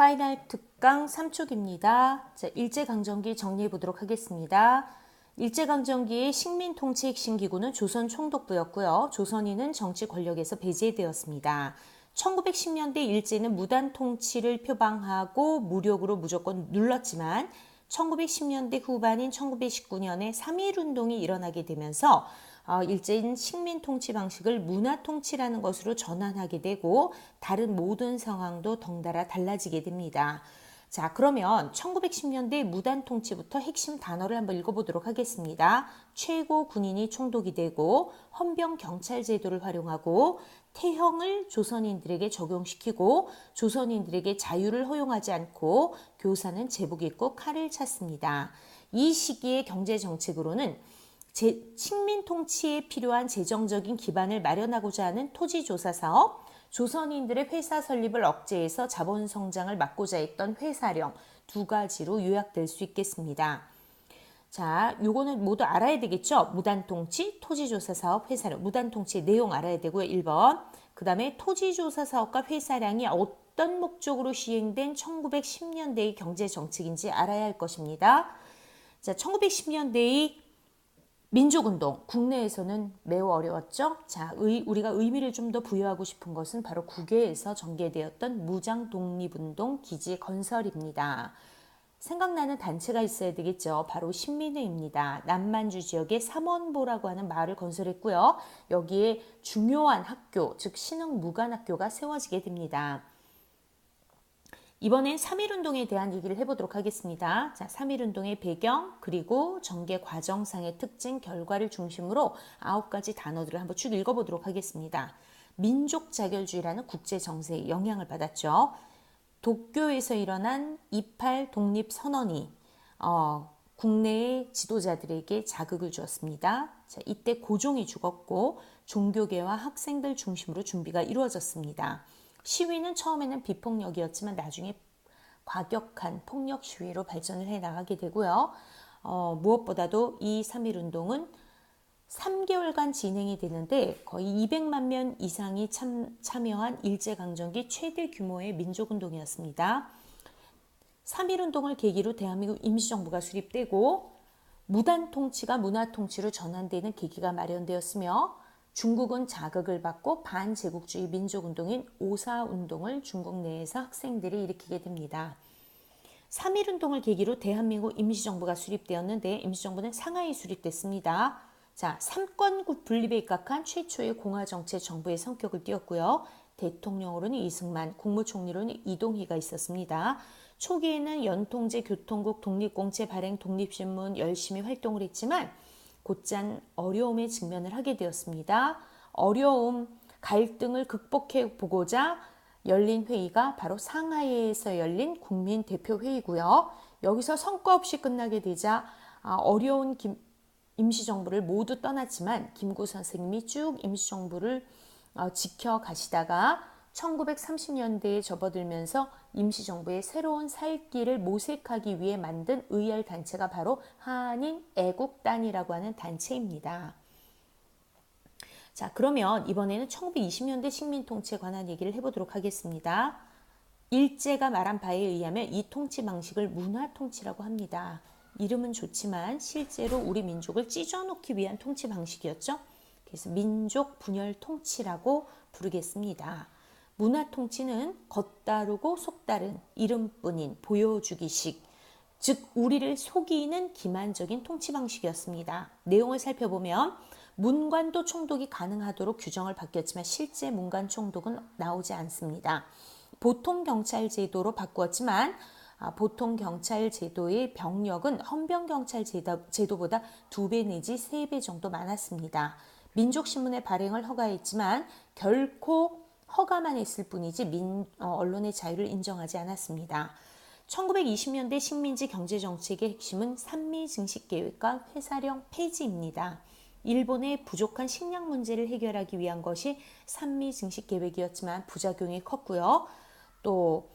파이널 특강 3축입니다. 자, 일제강점기 정리해 보도록 하겠습니다. 일제강점기의 식민통치 핵심 기구는 조선총독부였고요. 조선인은 정치 권력에서 배제되었습니다. 1910년대 일제는 무단 통치를 표방하고 무력으로 무조건 눌렀지만 1910년대 후반인 1919년에 3.1운동이 일어나게 되면서 일제인 식민 통치 방식을 문화 통치라는 것으로 전환하게 되고 다른 모든 상황도 덩달아 달라지게 됩니다. 자, 그러면 1910년대 무단 통치부터 핵심 단어를 한번 읽어보도록 하겠습니다. 최고 군인이 총독이 되고 헌병 경찰 제도를 활용하고 태형을 조선인들에게 적용시키고 조선인들에게 자유를 허용하지 않고 교사는 제복 입고 칼을 찼습니다. 이 시기의 경제 정책으로는 식민 통치에 필요한 재정적인 기반을 마련하고자 하는 토지조사 사업, 조선인들의 회사 설립을 억제해서 자본 성장을 막고자 했던 회사령 두 가지로 요약될 수 있겠습니다. 자, 요거는 모두 알아야 되겠죠? 무단통치, 토지조사 사업, 회사령. 무단통치의 내용 알아야 되고요. 1번. 그 다음에 토지조사 사업과 회사량이 어떤 목적으로 시행된 1910년대의 경제정책인지 알아야 할 것입니다. 자, 1910년대의 민족운동, 국내에서는 매우 어려웠죠. 자, 우리가 의미를 좀 더 부여하고 싶은 것은 바로 국외에서 전개되었던 무장 독립운동 기지 건설입니다. 생각나는 단체가 있어야 되겠죠. 바로 신민회입니다. 남만주 지역에 삼원보라고 하는 마을을 건설했고요. 여기에 중요한 학교, 즉 신흥무관학교가 세워지게 됩니다. 이번엔 3.1운동에 대한 얘기를 해보도록 하겠습니다. 자, 3.1운동의 배경, 그리고 전개 과정상의 특징, 결과를 중심으로 9가지 단어들을 한번 쭉 읽어보도록 하겠습니다. 민족자결주의라는 국제정세에 영향을 받았죠. 도쿄에서 일어난 28 독립선언이 국내의 지도자들에게 자극을 주었습니다. 자, 이때 고종이 죽었고 종교계와 학생들 중심으로 준비가 이루어졌습니다. 시위는 처음에는 비폭력이었지만 나중에 과격한 폭력 시위로 발전을 해나가게 되고요. 무엇보다도 이 3.1운동은 3개월간 진행이 되는데 거의 200만 명 이상이 참여한 일제강점기 최대 규모의 민족운동이었습니다. 3.1운동을 계기로 대한민국 임시정부가 수립되고 무단 통치가 문화 통치로 전환되는 계기가 마련되었으며 중국은 자극을 받고 반제국주의 민족운동인 오사운동을 중국 내에서 학생들이 일으키게 됩니다. 3.1운동을 계기로 대한민국 임시정부가 수립되었는데 임시정부는 상하이 수립됐습니다. 자, 삼권국 분립에 입각한 최초의 공화정체 정부의 성격을 띄었고요. 대통령으로는 이승만, 국무총리로는 이동희가 있었습니다. 초기에는 연통제, 교통국, 독립공채 발행, 독립신문 열심히 활동을 했지만 곧장 어려움에 직면을 하게 되었습니다. 어려움, 갈등을 극복해 보고자 열린 회의가 바로 상하이에서 열린 국민대표회의고요. 여기서 성과 없이 끝나게 되자 어려운 임시정부를 모두 떠났지만 김구 선생님이 쭉 임시정부를 지켜가시다가 1930년대에 접어들면서 임시정부의 새로운 살 길을 모색하기 위해 만든 의열 단체가 바로 한인애국단이라고 하는 단체입니다. 자, 그러면 이번에는 1920년대 식민통치에 관한 얘기를 해보도록 하겠습니다. 일제가 말한 바에 의하면 이 통치 방식을 문화통치라고 합니다. 이름은 좋지만 실제로 우리 민족을 찢어놓기 위한 통치 방식이었죠. 그래서 민족 분열 통치라고 부르겠습니다. 문화통치는 겉다르고 속다른 이름뿐인 보여주기식, 즉 우리를 속이는 기만적인 통치 방식이었습니다. 내용을 살펴보면 문관도 총독이 가능하도록 규정을 바뀌었지만 실제 문관 총독은 나오지 않습니다. 보통 경찰 제도로 바꾸었지만 보통 경찰 제도의 병력은 헌병 경찰 제도보다 2배 내지 3배 정도 많았습니다. 민족신문의 발행을 허가했지만 결코 허가만 했을 뿐이지 언론의 자유를 인정하지 않았습니다. 1920년대 식민지 경제정책의 핵심은 산미증식계획과 회사령 폐지입니다. 일본의 부족한 식량 문제를 해결하기 위한 것이 산미증식계획이었지만 부작용이 컸고요. 또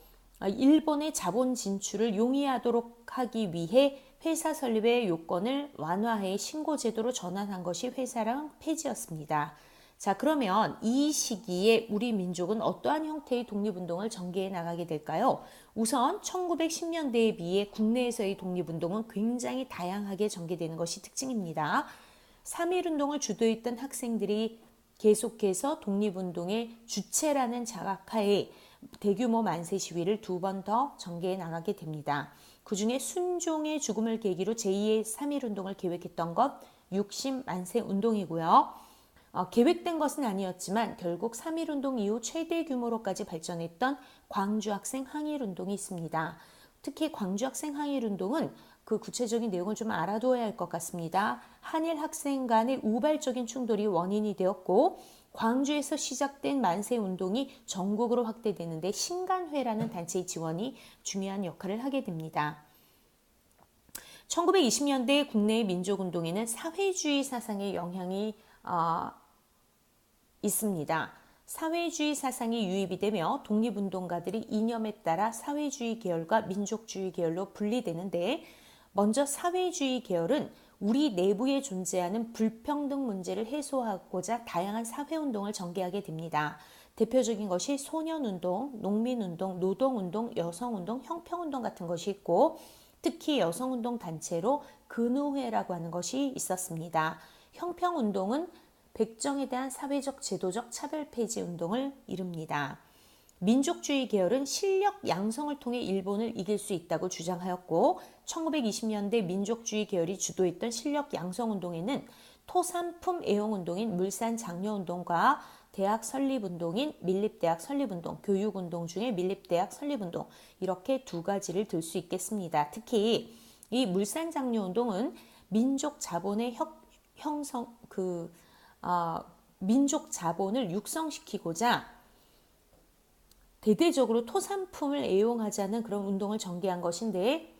일본의 자본 진출을 용이하도록 하기 위해 회사 설립의 요건을 완화해 신고제도로 전환한 것이 회사령 폐지였습니다. 자, 그러면 이 시기에 우리 민족은 어떠한 형태의 독립운동을 전개해 나가게 될까요? 우선 1910년대에 비해 국내에서의 독립운동은 굉장히 다양하게 전개되는 것이 특징입니다. 3.1운동을 주도했던 학생들이 계속해서 독립운동의 주체라는 자각하에 대규모 만세 시위를 2번 더 전개해 나가게 됩니다. 그 중에 순종의 죽음을 계기로 제2의 3.1운동을 계획했던 것 60 만세 운동이고요. 계획된 것은 아니었지만 결국 3.1운동 이후 최대 규모로까지 발전했던 광주학생 항일운동이 있습니다. 특히 광주학생 항일운동은 그 구체적인 내용을 좀 알아둬야 할 것 같습니다. 한일 학생 간의 우발적인 충돌이 원인이 되었고 광주에서 시작된 만세운동이 전국으로 확대되는데 신간회라는 단체의 지원이 중요한 역할을 하게 됩니다. 1920년대 국내의 민족운동에는 사회주의 사상의 영향이 있습니다. 사회주의 사상이 유입이 되며 독립운동가들이 이념에 따라 사회주의 계열과 민족주의 계열로 분리되는데 먼저 사회주의 계열은 우리 내부에 존재하는 불평등 문제를 해소하고자 다양한 사회운동을 전개하게 됩니다. 대표적인 것이 소년운동, 농민운동, 노동운동, 여성운동, 형평운동 같은 것이 있고 특히 여성운동 단체로 근우회라고 하는 것이 있었습니다. 형평운동은 백정에 대한 사회적 제도적 차별 폐지 운동을 이룹니다. 민족주의 계열은 실력 양성을 통해 일본을 이길 수 있다고 주장하였고 1920년대 민족주의 계열이 주도했던 실력 양성 운동에는 토산품 애용 운동인 물산 장려 운동과 대학 설립 운동인 밀립대학 설립 운동, 교육 운동 중에 밀립대학 설립 운동 이렇게 두 가지를 들 수 있겠습니다. 특히 이 물산 장려 운동은 민족 자본의 민족 자본을 육성시키고자 대대적으로 토산품을 애용하자는 그런 운동을 전개한 것인데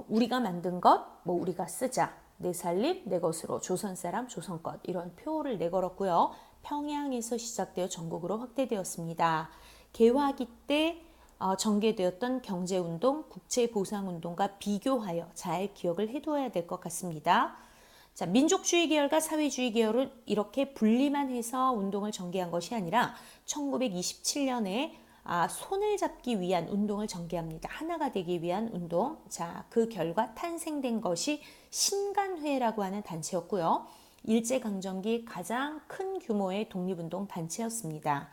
우리가 만든 것, 우리가 쓰자, 내 살림, 내 것으로, 조선사람, 조선것 이런 표어를 내걸었고요. 평양에서 시작되어 전국으로 확대되었습니다. 개화기 때 전개되었던 경제운동, 국제보상운동과 비교하여 잘 기억을 해두어야 될 것 같습니다. 자, 민족주의 계열과 사회주의 계열은 이렇게 분리만 해서 운동을 전개한 것이 아니라 1927년에 손을 잡기 위한 운동을 전개합니다. 하나가 되기 위한 운동. 자, 그 결과 탄생된 것이 신간회라고 하는 단체였고요. 일제강점기 가장 큰 규모의 독립운동 단체였습니다.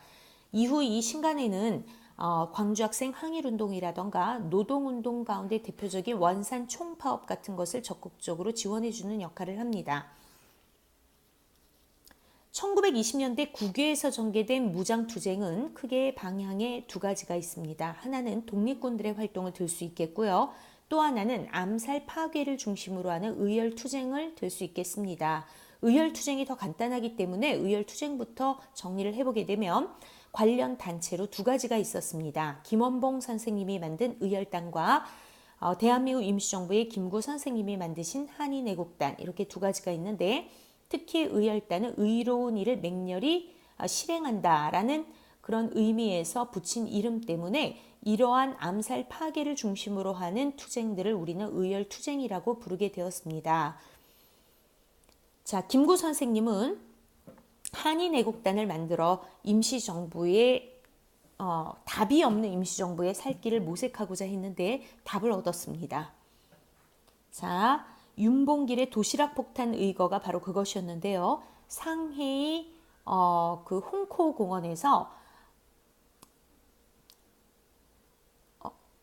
이후 이 신간회는 광주학생 항일운동이라던가 노동운동 가운데 대표적인 원산 총파업 같은 것을 적극적으로 지원해주는 역할을 합니다. 1920년대 국외에서 전개된 무장투쟁은 크게 방향에 두 가지가 있습니다. 하나는 독립군들의 활동을 들 수 있겠고요. 또 하나는 암살 파괴를 중심으로 하는 의열투쟁을 들 수 있겠습니다. 의열투쟁이 더 간단하기 때문에 의열투쟁부터 정리를 해보게 되면 관련 단체로 두 가지가 있었습니다. 김원봉 선생님이 만든 의열단과 대한민국 임시정부의 김구 선생님이 만드신 한인애국단 이렇게 두 가지가 있는데 특히 의열단은 의로운 일을 맹렬히 실행한다라는 그런 의미에서 붙인 이름 때문에 이러한 암살 파괴를 중심으로 하는 투쟁들을 우리는 의열투쟁이라고 부르게 되었습니다. 자, 김구 선생님은 한인애국단을 만들어 임시정부의 답이 없는 임시정부의 살 길을 모색하고자 했는데 답을 얻었습니다. 자, 윤봉길의 도시락 폭탄 의거가 바로 그것이었는데요. 상해의 그 홍코 공원에서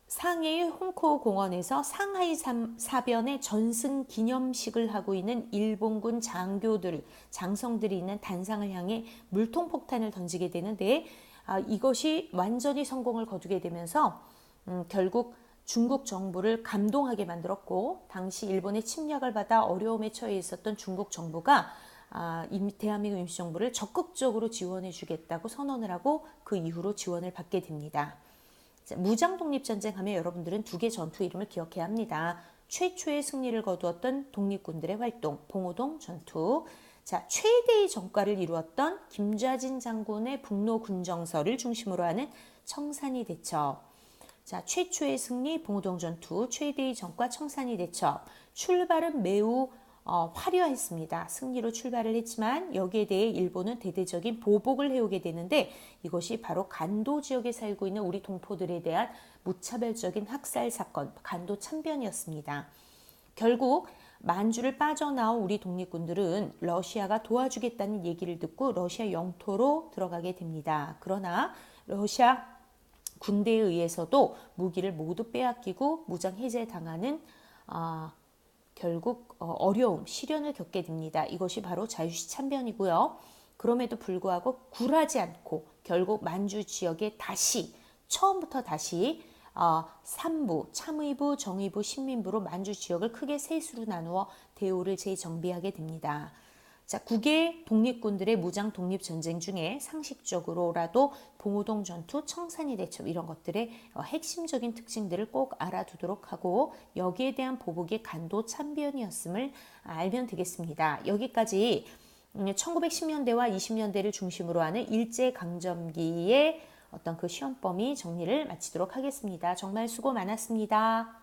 상해의 홍코 공원에서 상하이 사변의 전승 기념식을 하고 있는 일본군 장성들이 있는 단상을 향해 물통폭탄을 던지게 되는데 이것이 완전히 성공을 거두게 되면서 결국 중국 정부를 감동하게 만들었고 당시 일본의 침략을 받아 어려움에 처해 있었던 중국 정부가 대한민국 임시정부를 적극적으로 지원해 주겠다고 선언을 하고 그 이후로 지원을 받게 됩니다. 무장독립전쟁 하면 여러분들은 두 개 전투 이름을 기억해야 합니다. 최초의 승리를 거두었던 독립군들의 활동, 봉오동 전투. 자, 최대의 전과를 이루었던 김좌진 장군의 북로 군정설을 중심으로 하는 청산리 대첩. 자, 최초의 승리, 봉오동 전투, 최대의 전과, 청산리 대첩. 출발은 매우 화려했습니다. 승리로 출발을 했지만 여기에 대해 일본은 대대적인 보복을 해오게 되는데 이것이 바로 간도 지역에 살고 있는 우리 동포들에 대한 무차별적인 학살 사건, 간도 참변이었습니다. 결국 만주를 빠져나온 우리 독립군들은 러시아가 도와주겠다는 얘기를 듣고 러시아 영토로 들어가게 됩니다. 그러나 러시아 군대에 의해서도 무기를 모두 빼앗기고 무장 해제당하는 결국 어려움, 시련을 겪게 됩니다. 이것이 바로 자유시 참변이고요. 그럼에도 불구하고 굴하지 않고 결국 만주 지역에 처음부터 다시 3부, 참의부, 정의부, 신민부로 만주 지역을 크게 세 수로 나누어 대우를 재정비하게 됩니다. 자, 국외 독립군들의 무장 독립전쟁 중에 상식적으로라도 봉오동 전투, 청산리 대첩 이런 것들의 핵심적인 특징들을 꼭 알아두도록 하고 여기에 대한 보복의 간도 참변이었음을 알면 되겠습니다. 여기까지 1910년대와 20년대를 중심으로 하는 일제강점기의 어떤 그 시험 범위 정리를 마치도록 하겠습니다. 정말 수고 많았습니다.